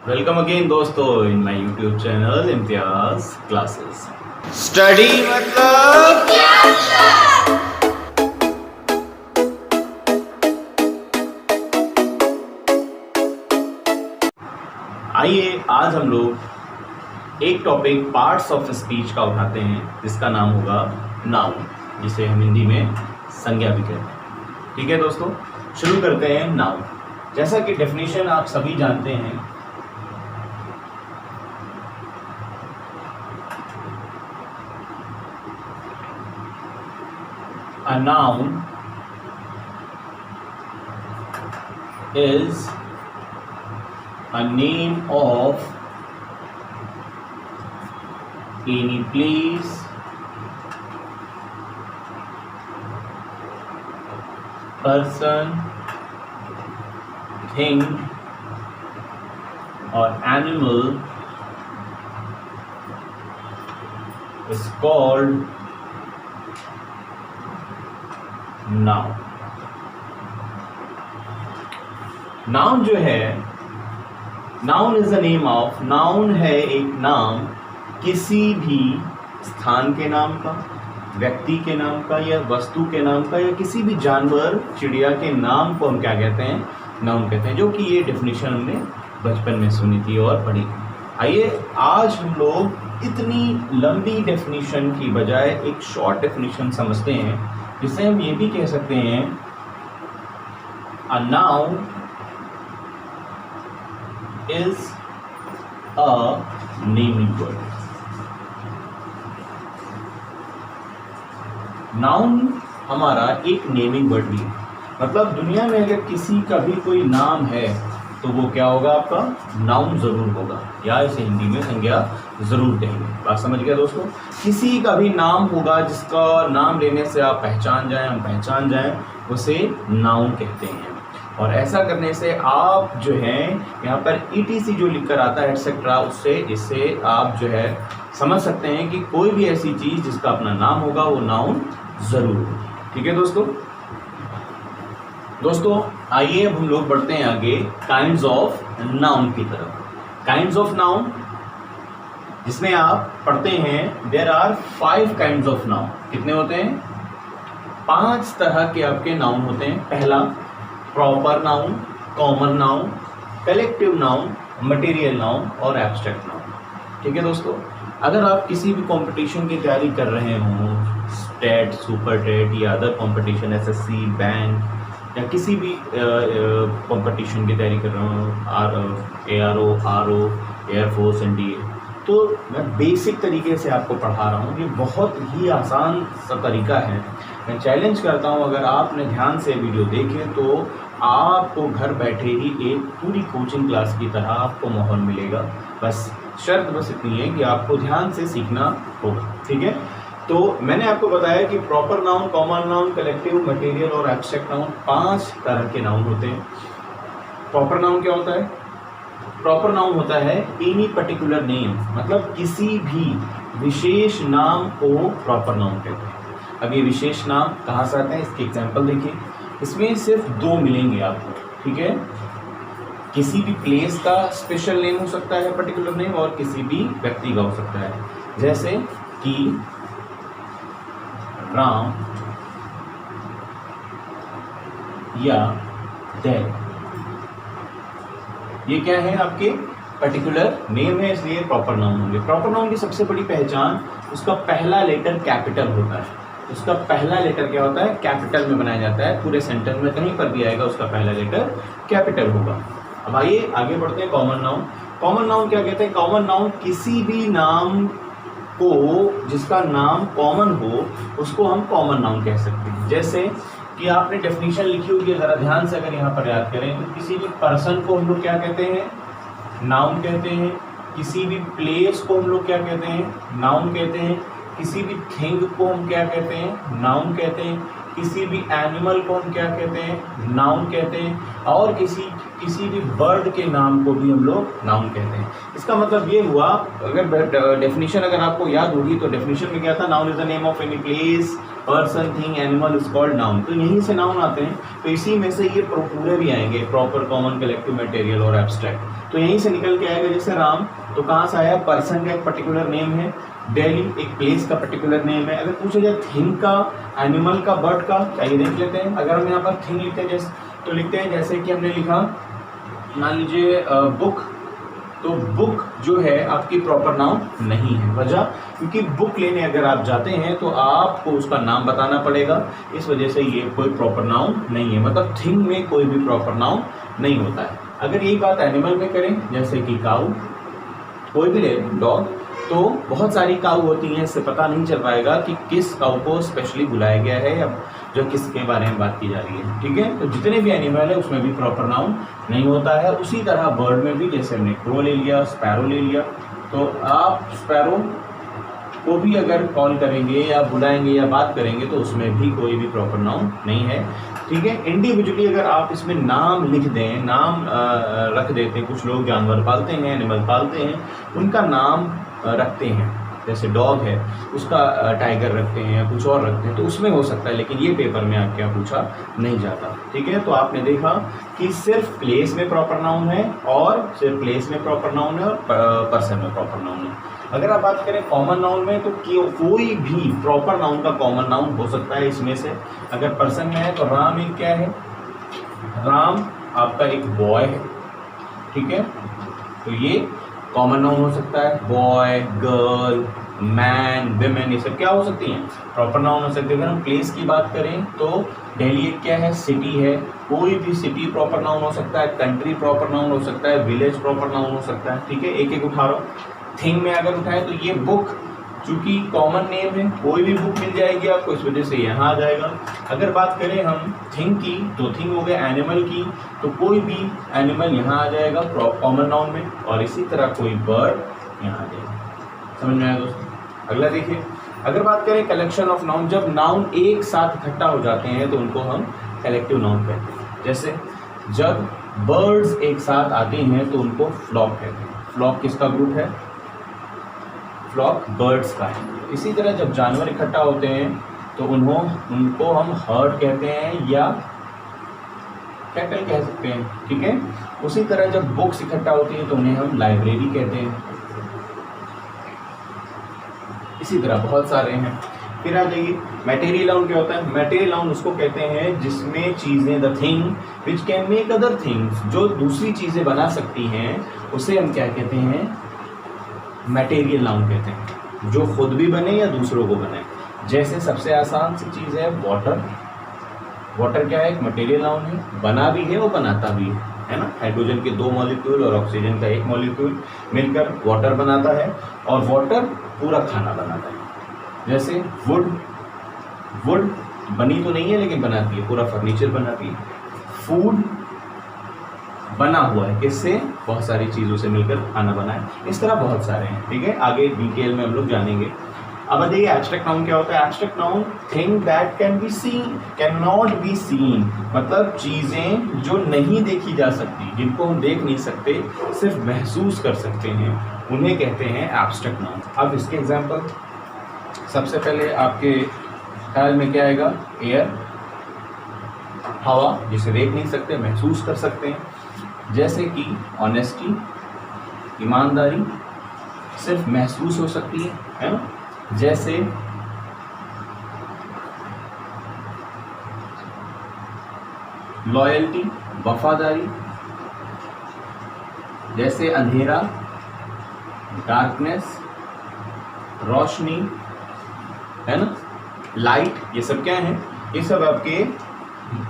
Welcome again दोस्तों in my YouTube channel Imtiaz classes. Study मतलब आइए आज हम लोग एक टॉपिक पार्ट्स ऑफ स्पीच का उठाते हैं जिसका नाम होगा नाउन, जिसे हम हिंदी में संज्ञा भी कहते हैं। ठीक है दोस्तों, शुरू करते हैं नाउन। जैसा कि डेफिनेशन आप सभी जानते हैं, a noun is a name of any place, person, thing or animal is called noun. Noun जो है, noun is the name of, noun है एक नाम किसी भी स्थान के नाम का, व्यक्ति के नाम का या वस्तु के नाम का या किसी भी जानवर चिड़िया के नाम को हम क्या कहते हैं, नाउन कहते हैं। जो कि ये डेफिनेशन हमने बचपन में सुनी थी और पढ़ी। आइए आज हम लोग इतनी लंबी डेफिनेशन की बजाय एक शॉर्ट डेफिनेशन समझते हैं, जिसे हम ये भी कह सकते हैं a noun is a naming word. Noun हमारा एक नेमिंग वर्ड भी है। मतलब दुनिया में अगर किसी का भी कोई नाम है तो वो क्या होगा, आपका नाउन जरूर होगा, या इसे हिंदी में संज्ञा जरूर कहेंगे। बात समझ गया दोस्तों। किसी का भी नाम होगा जिसका नाम लेने से आप पहचान जाएं, हम पहचान जाएं, उसे नाउन कहते हैं। और ऐसा करने से आप जो है यहाँ पर ETC जो लिखकर आता है एटसेट्रा, उससे इससे आप जो है समझ सकते हैं कि कोई भी ऐसी चीज़ जिसका अपना नाम होगा वो नाउन जरूर होगी। ठीक है दोस्तों आइए अब हम लोग बढ़ते हैं आगे काइंड्स ऑफ नाउन की तरफ। काइंड्स ऑफ नाउन जिसमें आप पढ़ते हैं there are 5 kinds of noun. कितने होते हैं? 5 तरह के आपके नाउन होते हैं। पहला proper noun, common noun, collective noun, material noun और एब्स्ट्रैक्ट नाउन। ठीक है दोस्तों, अगर आप किसी भी कंपटीशन की तैयारी कर रहे हों, स्टेट, सुपर टेट या अदर कंपटीशन, SSC, बैंक या किसी भी कंपटीशन की तैयारी कर रहा हूँ, ARO, RO, एयरफोर्स, NDA, तो मैं बेसिक तरीके से आपको पढ़ा रहा हूँ। ये बहुत ही आसान सा तरीका है। मैं चैलेंज करता हूँ, अगर आपने ध्यान से वीडियो देखे तो आपको घर बैठे ही एक पूरी कोचिंग क्लास की तरह आपको माहौल मिलेगा। बस शर्त बस इतनी है कि आपको ध्यान से सीखना होगा। ठीक है, तो मैंने आपको बताया कि proper noun, common noun, collective, material और एब्स्ट्रैक्ट नाउन 5 तरह के नाउन होते हैं। प्रॉपर नाउन क्या होता है? प्रॉपर नाउन होता है एनी पर्टिकुलर नेम, मतलब किसी भी विशेष नाम को प्रॉपर नाउन कहते हैं। अब ये विशेष नाम कहाँ से आते हैं, इसके एग्जाम्पल देखिए। इसमें सिर्फ 2 मिलेंगे आपको। ठीक है, किसी भी प्लेस का स्पेशल नेम हो सकता है, पर्टिकुलर नेम, और किसी भी व्यक्ति का हो सकता है। जैसे कि राम या देव, ये क्या है, आपके पर्टिकुलर नेम है, इसलिए प्रॉपर नाउन होंगे। प्रॉपर नाउन की सबसे बड़ी पहचान उसका पहला लेटर कैपिटल होता है। उसका पहला लेटर क्या होता है, कैपिटल में बनाया जाता है। पूरे सेंटेंस में कहीं पर भी आएगा उसका पहला लेटर कैपिटल होगा। अब आइए आगे बढ़ते हैं कॉमन नाउन। कॉमन नाउन क्या कहते हैं? कॉमन नाउन किसी भी नाम को जिसका नाम कॉमन हो उसको हम कॉमन नाउन कह सकते हैं। जैसे कि आपने डेफिनेशन लिखी होगी, ज़रा ध्यान से अगर यहाँ पर याद करें तो किसी भी पर्सन को हम लोग क्या कहते हैं, नाउन कहते हैं। किसी भी प्लेस को हम लोग क्या कहते हैं, नाउन कहते हैं। किसी भी थिंग को हम क्या कहते हैं, नाउन कहते हैं। किसी भी एनिमल को हम क्या कहते हैं, नाउन कहते हैं। और किसी भी बर्ड के नाम को भी हम लोग नाउन कहते हैं। इसका मतलब ये हुआ, अगर डेफिनेशन अगर आपको याद होगी तो डेफिनेशन में क्या था, noun is the name of any place, person, thing, animal is called noun. तो यहीं से नाउन आते हैं। तो इसी में से ये पूरे भी आएंगे, प्रॉपर, कॉमन, कलेक्टिव, मटेरियल और एब्स्ट्रैक्ट। तो यहीं से निकल के आएगा। जैसे राम, तो कहाँ से आया, पर्सन का एक पर्टिकुलर नेम है। दिल्ली एक प्लेस का पर्टिकुलर नेम है। अगर पूछे जाए थिंग का, एनिमल का, बर्ड का, चाहिए देख लेते हैं। अगर हम यहाँ पर थिंग लिखते हैं जैसे, तो लिखते हैं जैसे कि हमने लिखा, मान लीजिए बुक, तो बुक जो है आपकी प्रॉपर नाउन नहीं है। वजह, क्योंकि बुक लेने अगर आप जाते हैं तो आपको उसका नाम बताना पड़ेगा, इस वजह से ये कोई प्रॉपर नाउन नहीं है। मतलब थिंग में कोई भी प्रॉपर नाउन नहीं होता है। अगर यही बात एनिमल में करें, जैसे कि काऊ, कोई भी ले, डॉग, तो बहुत सारी काऊ होती हैं, इससे पता नहीं चल पाएगा कि किस काऊ को स्पेशली बुलाया गया है या जो किसके बारे में बात की जा रही है। ठीक है, तो जितने भी एनिमल है उसमें भी प्रॉपर नाउन नहीं होता है। उसी तरह बर्ड में भी, जैसे हमने क्रो ले लिया, स्पैरो ले लिया, तो आप स्पैरो को भी अगर कॉल करेंगे या बुलाएंगे या बात करेंगे तो उसमें भी कोई भी प्रॉपर नाउन नहीं है। ठीक है, इंडिविजुअली अगर आप इसमें नाम लिख दें, नाम रख देते हैं, कुछ लोग जानवर पालते हैं, एनिमल पालते हैं, उनका नाम रखते हैं, जैसे डॉग है उसका टाइगर रखते हैं या कुछ और रखते हैं, तो उसमें हो सकता है, लेकिन ये पेपर में आपके यहाँ पूछा नहीं जाता। ठीक है, तो आपने देखा कि सिर्फ प्लेस में प्रॉपर नाउन है, और सिर्फ प्लेस में प्रॉपर नाउन है और पर्सन में प्रॉपर नाउन है। अगर आप बात करें कॉमन नाउन में, तो कोई भी प्रॉपर नाउन का कॉमन नाउन हो सकता है इसमें से। अगर पर्सन में है तो राम एक क्या है, राम आपका एक बॉय है। ठीक है, तो ये कॉमन नाउन हो सकता है। बॉय, गर्ल, मैन, विमेन, ये सब क्या हो सकती हैं, प्रॉपर नाउन हो सकती है। अगर हम प्लेस की बात करें तो दिल्ली एक क्या है, सिटी है, कोई भी सिटी प्रॉपर नाउन हो सकता है। कंट्री प्रॉपर नाउन हो सकता है, विलेज प्रॉपर नाउन हो सकता है। ठीक है, एक एक उठा लो। थिंग में अगर उठाए तो ये बुक, चूंकि कॉमन नेम है, कोई भी बुक मिल जाएगी आपको, इस वजह से यहाँ आ जाएगा। अगर बात करें हम थिंग की, तो थिंग हो गया। एनिमल की, तो कोई भी एनिमल यहाँ आ जाएगा कॉमन नाउन में, और इसी तरह कोई बर्ड यहाँ आ जाएगा। समझ में आया दोस्तों? अगला देखिए, अगर बात करें कलेक्शन ऑफ नाउन, जब नाउन एक साथ इकट्ठा हो जाते हैं तो उनको हम कलेक्टिव नाउन कहते हैं। जैसे जब बर्ड्स एक साथ आते हैं तो उनको फ्लॉक कहते हैं। फ्लॉक किसका ग्रुप है, फ्लॉक बर्ड्स का है। इसी तरह जब जानवर इकट्ठा होते हैं तो उनको हम हर्ड कहते हैं या कैटल कह सकते हैं। ठीक है, उसी तरह जब बुक्स इकट्ठा होती हैं तो उन्हें हम लाइब्रेरी कहते हैं। इसी तरह बहुत सारे हैं। फिर आ जाइए, मटेरियल नाउन क्या होता है। मटेरियल नाउन उसको कहते हैं जिसमें चीज़ें, the thing which can make other things, जो दूसरी चीज़ें बना सकती हैं, उसे हम क्या कहते हैं, मटेरियल नाउन कहते हैं। जो खुद भी बने या दूसरों को बने। जैसे सबसे आसान सी चीज़ है वाटर। वाटर क्या है, एक मटेरियल नाउन है, बना भी है और बनाता भी है ना। हाइड्रोजन के 2 मॉलिक्यूल और ऑक्सीजन का 1 मॉलिक्यूल मिलकर वाटर बनाता है, और वाटर पूरा खाना बनाता है। जैसे वुड बनी तो नहीं है लेकिन बनाती है, पूरा फर्नीचर बनाती है। फूड बना हुआ है, किससे, बहुत सारी चीज़ों से मिलकर खाना बना है। इस तरह बहुत सारे हैं। ठीक है, आगे डिटेल में हम लोग जानेंगे। अब देखिए एब्स्ट्रैक्ट नाउन क्या होता है। Abstract noun, thing that can be seen, can not be seen, मतलब चीज़ें जो नहीं देखी जा सकती, जिनको हम देख नहीं सकते, सिर्फ महसूस कर सकते हैं, उन्हें कहते हैं एब्स्ट्रैक्ट नाउन। अब इसके एग्जाम्पल, सबसे पहले आपके ख्याल में क्या आएगा, एयर, हवा, जिसे देख नहीं सकते, महसूस कर सकते हैं। जैसे कि ऑनेस्टी, ईमानदारी, सिर्फ महसूस हो सकती है ना। जैसे लॉयल्टी, वफादारी। जैसे अंधेरा, डार्कनेस, रोशनी, है ना, लाइट, ये सब क्या है, ये सब आपके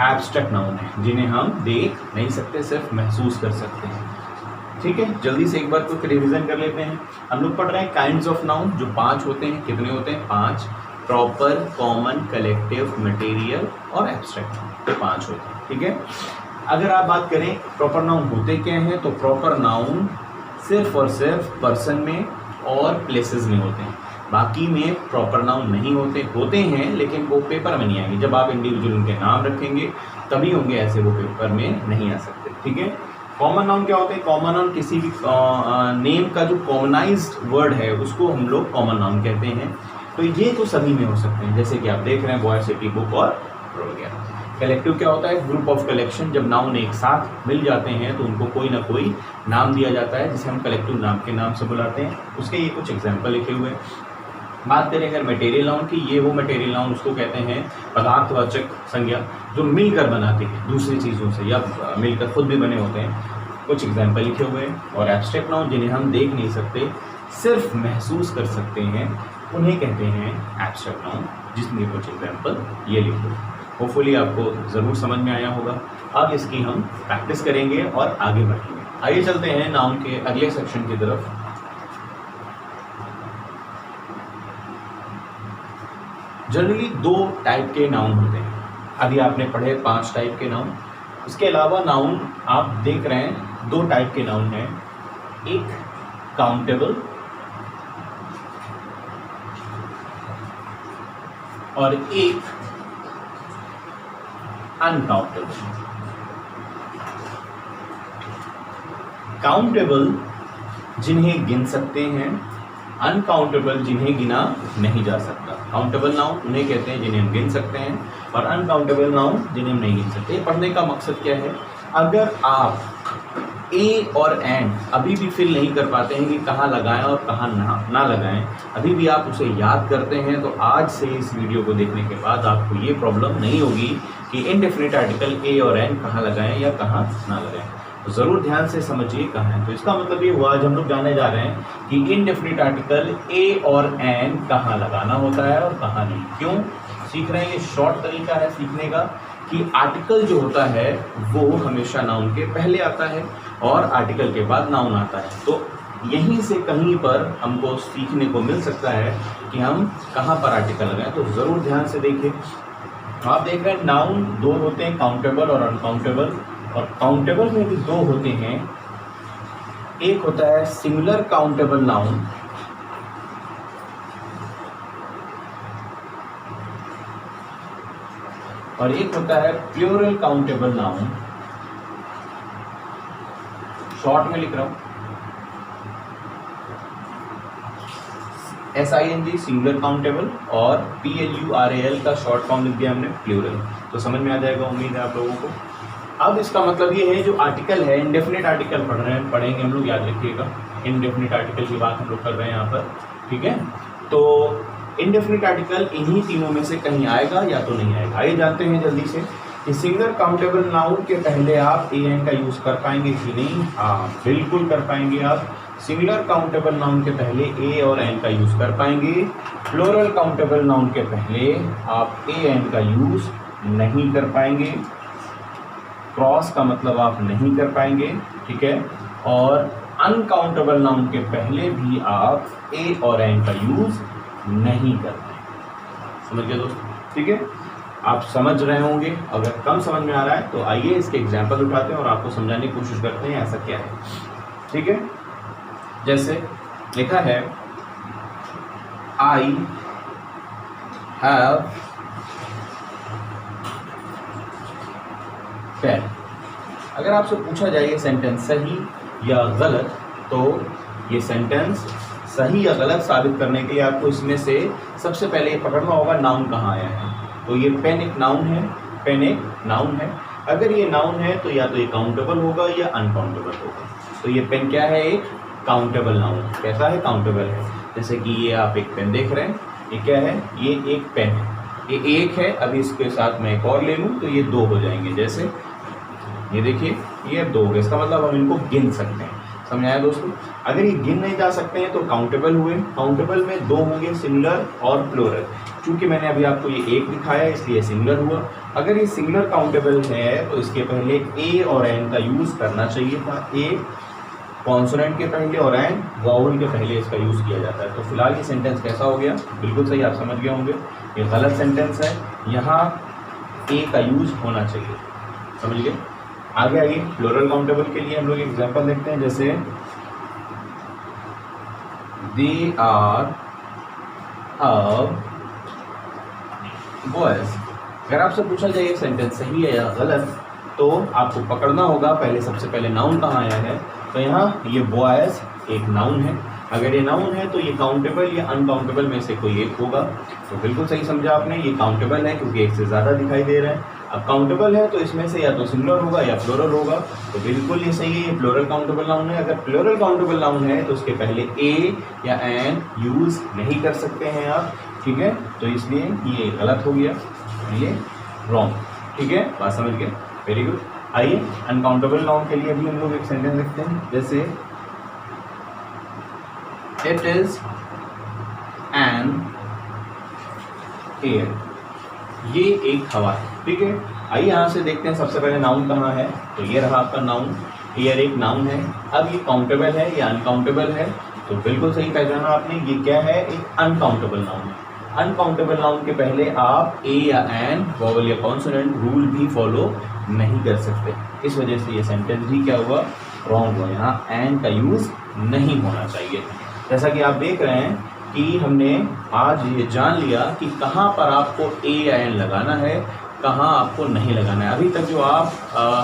एब्स्ट्रैक्ट नाउन है, जिन्हें हम देख नहीं सकते, सिर्फ महसूस कर सकते हैं। ठीक है, जल्दी से एक बार को रिवीजन कर लेते हैं। हम लोग पढ़ रहे हैं काइंड्स ऑफ नाउन, जो 5 होते हैं। कितने होते हैं, 5। प्रॉपर, कॉमन, कलेक्टिव, मटेरियल और एब्स्ट्रैक्ट, तो 5 होते हैं। ठीक है, अगर आप बात करें प्रॉपर नाउन होते क्या हैं, तो प्रॉपर नाउन सिर्फ और सिर्फ पर्सन में और प्लेसेस में होते हैं। बाकी में प्रॉपर नाउन नहीं होते हैं, लेकिन वो पेपर में नहीं आएंगे। जब आप इंडिविजुअल उनके नाम रखेंगे तभी होंगे, ऐसे वो पेपर में नहीं आ सकते। ठीक है, कॉमन नाउन क्या होते हैं। कॉमन नाउन किसी भी नेम का जो कॉमनाइज्ड वर्ड है उसको हम लोग कॉमन नाउन कहते हैं। तो ये तो सभी में हो सकते हैं, जैसे कि आप देख रहे हैं बॉय, सिटी, बुक और वगैरह। कलेक्टिव क्या होता है? Group of collection. जब नाउन एक साथ मिल जाते हैं तो उनको कोई ना कोई नाम दिया जाता है जिसे हम कलेक्टिव नाम के नाम से बुलाते हैं। उसके ये कुछ एग्जाम्पल लिखे हुए हैं। बात करें अगर मटेरियल नाउन की, ये वो मटेरियल नाउन उसको कहते हैं पदार्थवाचक संज्ञा जो मिलकर बनाते हैं दूसरी चीज़ों से या मिलकर खुद भी बने होते हैं। कुछ एग्जाम्पल लिखे हुए हैं। और एब्स्ट्रैक्ट नाउन जिन्हें हम देख नहीं सकते, सिर्फ महसूस कर सकते हैं, उन्हें कहते हैं एब्स्ट्रैक्ट नाउन, जिसमें कुछ एग्जाम्पल ये लिखे। होपफुली आपको ज़रूर समझ में आया होगा। अब इसकी हम प्रैक्टिस करेंगे और आगे बढ़ेंगे। आइए चलते हैं नाउन के अगले सेक्शन की तरफ। जनरली 2 टाइप के नाउन होते हैं। अभी आपने पढ़े 5 टाइप के नाउन। इसके अलावा नाउन आप देख रहे हैं 2 टाइप के नाउन हैं। एक काउंटेबल और एक अनकाउंटेबल। काउंटेबल जिन्हें गिन सकते हैं, अनकाउंटेबल जिन्हें गिना नहीं जा सकता। काउंटेबल नाउन उन्हें कहते हैं जिन्हें हम गिन सकते हैं, और अनकाउंटेबल नाउन जिन्हें हम नहीं गिन सकते। पढ़ने का मकसद क्या है? अगर आप ए और एंड अभी भी फिल नहीं कर पाते हैं कि कहाँ लगाएं और कहाँ ना लगाएं, अभी भी आप उसे याद करते हैं, तो आज से इस वीडियो को देखने के बाद आपको ये प्रॉब्लम नहीं होगी कि इनडेफिनिट आर्टिकल ए और एन कहाँ लगाएं या कहाँ ना लगाएं। तो ज़रूर ध्यान से समझिए कहाँ है। तो इसका मतलब ये हुआ, आज हम लोग जानने जा रहे हैं कि इनडेफिनिट आर्टिकल ए और एन कहाँ लगाना होता है और कहाँ नहीं। क्यों सीख रहे हैं? ये शॉर्ट तरीका है सीखने का कि आर्टिकल जो होता है वो हमेशा नाउन के पहले आता है और आर्टिकल के बाद नाउन आता है। तो यहीं से कहीं पर हमको सीखने को मिल सकता है कि हम कहाँ पर आर्टिकल लगाएं। तो ज़रूर ध्यान से देखिए। आप देख रहे हैं नाउन 2 होते हैं, काउंटेबल और अनकाउंटेबल। और काउंटेबल में भी 2 होते हैं। एक होता है सिंगुलर काउंटेबल नाउन और एक होता है प्लूरल काउंटेबल नाउन। शॉर्ट में लिख रहा हूं, SING सिंगुलर काउंटेबल और PLURAL का शॉर्ट फॉर्म लिख दिया हमने प्लूरल। तो समझ में आ जाएगा, उम्मीद है आप लोगों को। अब इसका मतलब ये है जो आर्टिकल है, इंडेफिनिट आर्टिकल पढ़ेंगे हम लोग, याद रखिएगा। इंडेफिनिट आर्टिकल की बात हम लोग कर रहे हैं यहाँ पर, ठीक है। तो इंडेफिनिट आर्टिकल इन्हीं तीनों में से कहीं आएगा या तो नहीं आएगा। आइए जानते हैं जल्दी से कि सिंगुलर काउंटेबल नाउन के पहले आप ए एन का यूज़ कर पाएंगे कि नहीं? हाँ, बिल्कुल कर पाएंगे आप। सिंगुलर काउंटेबल नाउन के पहले ए और एन का यूज़ कर पाएंगे। प्लूरल काउंटेबल नाउन के पहले आप ए एन का यूज़ नहीं कर पाएंगे। क्रॉस का मतलब आप नहीं कर पाएंगे, ठीक है। और अनकाउंटेबल नाउन के पहले भी आप ए और एन का यूज़ नहीं कर पाएंगे। समझ गए दोस्तों? ठीक है, आप समझ रहे होंगे। अगर कम समझ में आ रहा है तो आइए इसके एग्जाम्पल उठाते हैं और आपको समझाने की कोशिश करते हैं ऐसा क्या है, ठीक है। जैसे लिखा है आई हैव पेन। अगर आपसे पूछा जाए ये सेंटेंस सही या गलत, तो ये सेंटेंस सही या गलत साबित करने के लिए आपको इसमें से सबसे पहले ये पकड़ना होगा नाउन कहाँ आया है। तो ये पेन एक नाउन है, पेन एक नाउन है। अगर ये नाउन है तो या तो ये काउंटेबल होगा या अनकाउंटेबल होगा। तो ये पेन क्या है? एक काउंटेबल नाउन। कैसा है? काउंटेबल है। जैसे कि ये आप एक पेन देख रहे हैं, ये क्या है? ये एक पेन है, ये एक है। अभी इसके साथ मैं एक और ले लूँ तो ये 2 हो जाएंगे। जैसे ये देखिए, ये 2 हो गए। इसका मतलब हम इनको गिन सकते हैं। समझ आया दोस्तों? अगर ये गिन नहीं जा सकते हैं तो काउंटेबल हुए। काउंटेबल में 2 होंगे, सिंगुलर और प्लूरल। चूंकि मैंने अभी आपको ये 1 दिखाया इसलिए सिंगुलर हुआ। अगर ये सिंगुलर काउंटेबल है तो इसके पहले ए और एन का यूज़ करना चाहिए था। ए कॉन्सोनेंट के पहले और एन वावल के पहले इसका यूज़ किया जाता है। तो फिलहाल ये सेंटेंस कैसा हो गया? बिल्कुल सही, आप समझ गए होंगे। ये गलत सेंटेंस है, यहाँ ए का यूज़ होना चाहिए। समझ गए? आगे आइए, प्लूरल काउंटेबल के लिए हम लोग एग्जांपल देखते हैं। जैसे दे आर बॉयज। अगर आपसे पूछा जाए ये सेंटेंस सही है या गलत, तो आपको पकड़ना होगा पहले सबसे पहले नाउन कहाँ आया है। तो यहाँ ये बॉयज एक नाउन है। अगर ये नाउन है तो ये काउंटेबल या अनकाउंटेबल में से कोई एक होगा। तो बिल्कुल सही समझा आपने, ये काउंटेबल है क्योंकि एक से ज़्यादा दिखाई दे रहा है। अब काउंटेबल है तो इसमें से या तो सिंगुलर होगा या प्लूरल होगा, तो बिल्कुल ये सही है, ये प्लूरल काउंटेबल नाउन है। अगर प्लूरल काउंटेबल नाउन है तो उसके पहले ए या एन यूज नहीं कर सकते हैं आप, ठीक है, तो इसलिए ये गलत हो गया, ये रॉन्ग, ठीक है, बात समझ गए, वेरी गुड। आइए अनकाउंटेबल नाउन के लिए भी हम लोग एक सेंटेंस लिखते हैं, जैसे इट इज एन एयर, ये एक हवा है, ठीक है। आइए यहाँ से देखते हैं सबसे पहले नाउन कहाँ है, तो ये रहा आपका नाउन, एयर एक नाउन है। अब ये काउंटेबल है या अनकाउंटेबल है, तो बिल्कुल सही पहचाना आपने, ये क्या है, एक अनकाउंटेबल नाउन है। अनकाउंटेबल नाउन के पहले आप ए या एन वोवेल या कॉन्सोनेंट रूल भी फॉलो नहीं कर सकते, इस वजह से ये सेंटेंस भी क्या हुआ, रॉन्ग हुआ, यहाँ एन का यूज नहीं होना चाहिए। जैसा कि आप देख रहे हैं कि हमने आज ये जान लिया कि कहाँ पर आपको ए या एन लगाना है, कहाँ आपको नहीं लगाना है। अभी तक जो आप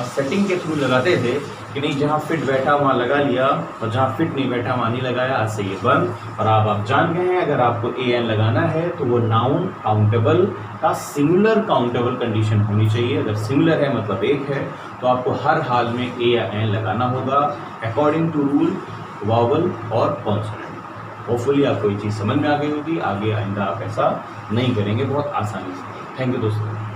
सेटिंग के थ्रू लगाते थे कि नहीं, जहाँ फिट बैठा वहाँ लगा लिया और जहाँ फिट नहीं बैठा वहाँ नहीं लगाया, आज से ये बंद। और आप जान गए हैं अगर आपको ए एन लगाना है तो वो नाउन काउंटेबल का सिंगुलर काउंटेबल कंडीशन होनी चाहिए। अगर सिंगुलर है मतलब एक है, तो आपको हर हाल में ए या एन लगाना होगा अकॉर्डिंग टू रूल वॉवल और कॉन्सोनेंट। होपफुली आपको ये चीज़ समझ में आ गई होगी, आगे आइंदा आप ऐसा नहीं करेंगे बहुत आसानी से। थैंक यू दोस्तों।